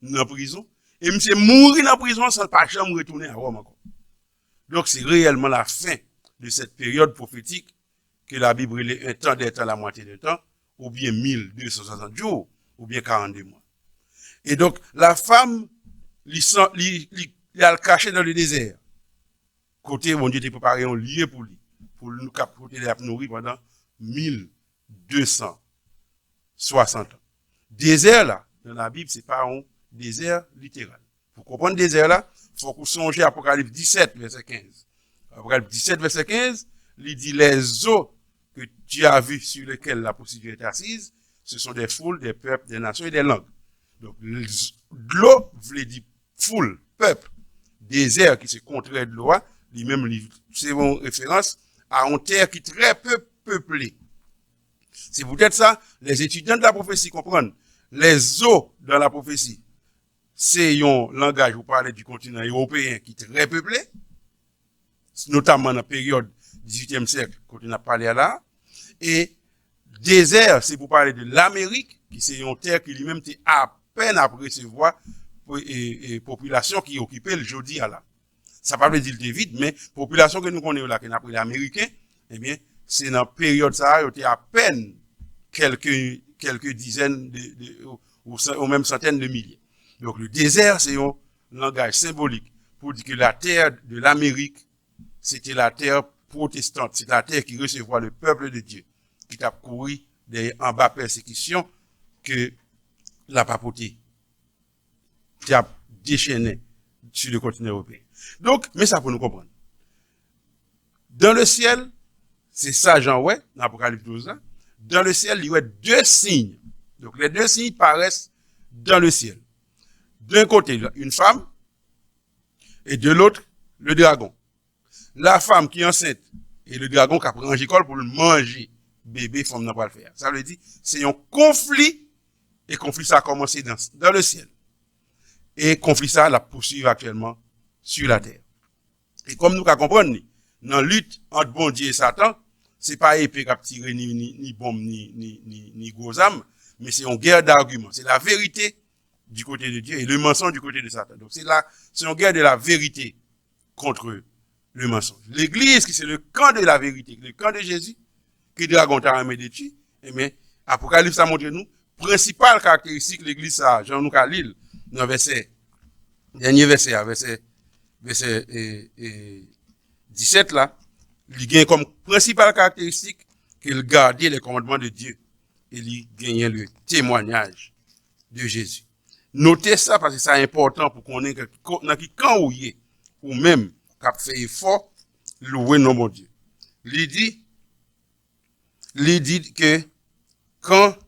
dans prison, et monsieur mourir dans prison sans pas jamais retourner à Rome encore. Donc c'est réellement la fin de cette période prophétique que la Bible est un temps d'être à la moitié du temps, ou bien 1260 jours, ou bien 42 mois. Et donc, la femme, elle caché dans le désert. Côté, bon Dieu t'a préparé un lieu pour lui, pour nous capter la nourrir pendant 1260 ans. Désert là, dans la Bible, c'est pas un désert littéral. Pour comprendre le désert là, il faut qu'on songe à Apocalypse 17, verset 15. Apocalypse 17, verset 15, il dit les eaux que tu as vues sur lesquelles la procédure est assise, ce sont des foules, des peuples, des nations et des langues. Donc, l'eau voulait dire foule, peuple, désert qui se contraire de l'eau, lui-même, c'est une référence à une terre qui est très peu peuplée. C'est peut-être ça, les étudiants de la prophétie comprennent. Les eaux dans la prophétie, c'est un langage, vous parlez du continent européen qui est très peuplé, notamment dans la période 18e siècle, quand on a parlé là. Et désert, c'est pour parler de l'Amérique, qui c'est une terre qui lui-même était à peine à recevoir et population qui occupait le jeudi à là. Ça ne veut pas dire que vite, mais population que nous connaissons là, qui n'a appris l'américain, eh bien, c'est dans la période ça, il était à peine quelques dizaines ou même centaines de milliers. Donc le désert, c'est un langage symbolique pour dire que la terre de l'Amérique, c'était la terre protestante, c'est la terre qui recevait le peuple de Dieu, qui a couru en bas persécution que la papauté qui a déchaîné sur le continent européen. Donc, mais ça pour nous comprendre. Dans le ciel, c'est ça Jean ouais, dans l'Apocalypse 12, hein, dans le ciel, il y a deux signes. Donc les deux signes paraissent dans le ciel. D'un côté, une femme, et de l'autre, le dragon. La femme qui est enceinte, et le dragon qui a pris un gicole pour le manger. Bébé, femme n'a pas le faire. Ça veut dire, c'est un conflit, et conflit ça a commencé dans le ciel. Et conflit ça la poursuivre actuellement sur la terre. Et comme nous comprenons, dans la lutte entre bon Dieu et Satan, c'est pas épée qui a tiré ni bombe ni gros âme, mais c'est une guerre d'arguments. C'est la vérité du côté de Dieu et le mensonge du côté de Satan. Donc c'est une guerre de la vérité contre le mensonge. L'église, qui c'est le camp de la vérité, le camp de Jésus, que dragon t'a armé de tuer, eh bien, Apocalypse a montré nous, principale caractéristique de l'église, ça, Jean-Nous Lille, dans dernier verset 17 là, il gagne comme principale caractéristique qu'il gardait les commandements de Dieu et il gagnait le témoignage de Jésus. Notez ça parce que c'est important pour qu'on ait quand ou même qu'a fait effort louer nos bon Dieu. Il dit que quand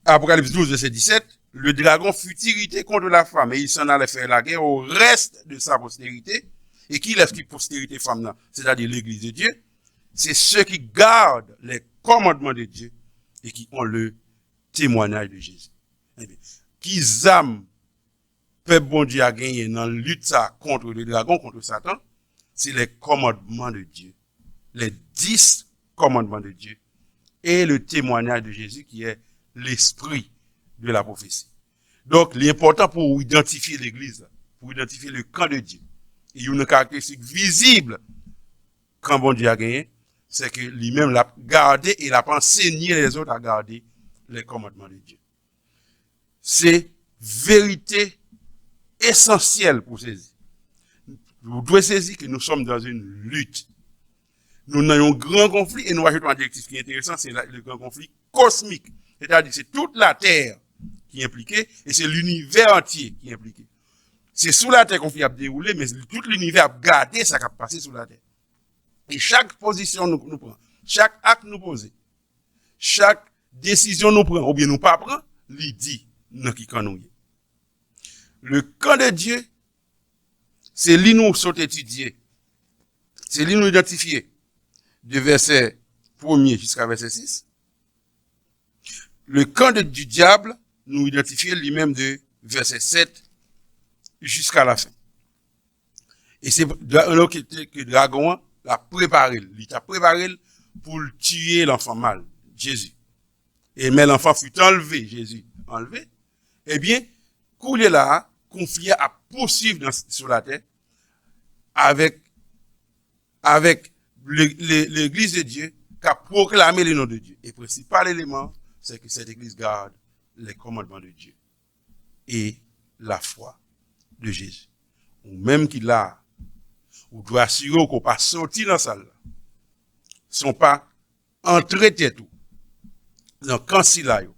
Apocalypse 12 verset 17, le dragon fut irrité contre la femme et il s'en allait faire la guerre au reste de sa postérité. Et qui laisse qui postérité femme, c'est-à-dire l'église de Dieu, c'est ceux qui gardent les commandements de Dieu et qui ont le témoignage de Jésus. Eh bien, qui âme peuple bon Dieu a gagné dans la lutte ça contre le dragon, contre Satan, c'est les commandements de Dieu. Les 10 commandements de Dieu et le témoignage de Jésus qui est l'esprit de la prophétie. Donc, l'important pour identifier l'église, pour identifier le camp de Dieu, et une caractéristique visible quand bon Dieu a gagné, c'est que lui-même l'a gardé et l'a pas enseigné les autres à garder les commandements de Dieu. C'est vérité essentielle pour saisir. Vous devez saisir que nous sommes dans une lutte. Nous avons un grand conflit et nous ajoutons un adjectif qui est intéressant, c'est le grand conflit cosmique. C'est-à-dire que c'est toute la Terre qui est impliquée et c'est l'univers entier qui est impliqué. C'est sous la terre qu'on fait dérouler, mais tout l'univers a gardé ça qui a passé sous la terre. Et chaque position nous prend, chaque acte nous pose, chaque décision nous prend, ou bien nous pas prend, lui dit, dans qui camp nous. Le camp de Dieu, c'est lui nous saute étudier, c'est lui nous identifier, de verset 1er jusqu'à verset 6. Le camp du diable, nous identifier lui-même de verset 7 jusqu'à la fin. Et c'est que le dragon l'a préparé. Il t'a préparé pour tuer l'enfant mâle, Jésus. Et mais l'enfant fut enlevé, Jésus enlevé. Eh bien, couler là, confié à poursuivre sur la terre avec l'église de Dieu qui a proclamé le nom de Dieu. Et le principal élément, c'est que cette église garde les commandements de Dieu et la foi de Jésus. Ou même qu'il a, ou doit assurer qu'on pas sorti dans la salle, sont pas entrés tout dans cancilla qui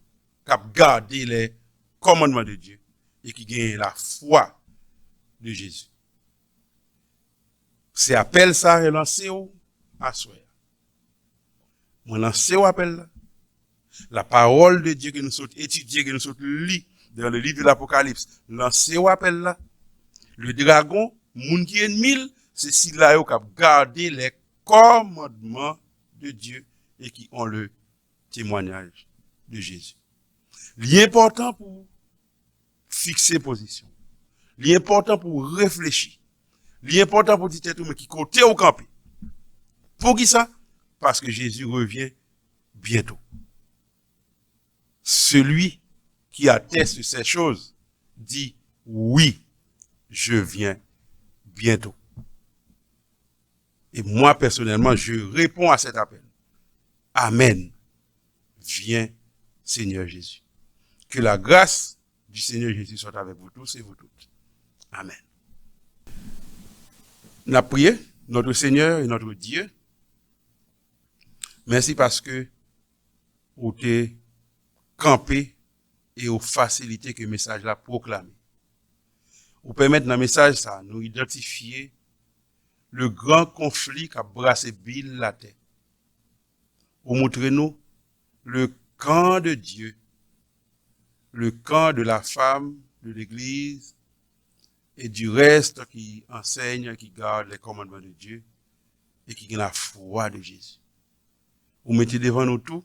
a gardé les commandements de Dieu et qui gagne la foi de Jésus. C'est appel ça et lancé à soi. Moi lancé au appel là. La parole de Dieu que nous sommes étudiés, que nous sommes lus dans le livre de l'Apocalypse, lancé au appel là. Le dragon, moun qui ennemi, c'est si là qui a gardé les commandements de Dieu et qui ont le témoignage de Jésus. L'important pour fixer position. L'important pour réfléchir. L'important pour dire tout, mais qui côté au campé. Pour qui ça? Parce que Jésus revient bientôt. Celui qui atteste ces choses dit oui, je viens bientôt. Et moi, personnellement, je réponds à cet appel. Amen. Viens, Seigneur Jésus. Que la grâce du Seigneur Jésus soit avec vous tous et vous toutes. Amen. Nous avons prié, notre Seigneur et notre Dieu. Merci parce que vous êtes campé et vous facilité que le message là proclamé. Vous permettez dans le message ça, nous identifier le grand conflit qui a brassé Bill la terre. Vous montrez nous le camp de Dieu, le camp de la femme, de l'Église, et du reste qui enseigne, qui garde les commandements de Dieu, et qui a la foi de Jésus. Vous mettez devant nous tout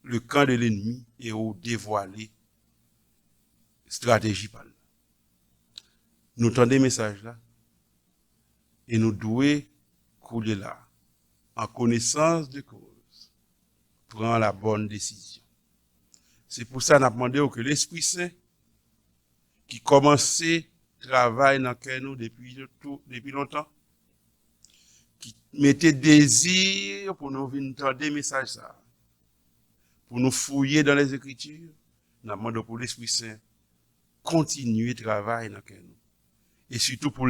le camp de l'ennemi et vous dévoilez stratégie par là. Nous tendez message là, et nous devons couler là, en connaissance de cause, prendre la bonne décision. C'est pour ça qu'on a demandé que l'Esprit Saint, qui commençait travail dans nous depuis longtemps, qui mettait désir pour nous venir entendre des messages ça, pour nous fouiller dans les Écritures, nous demandons pour l'Esprit Saint continuer travail dans nous, et surtout pour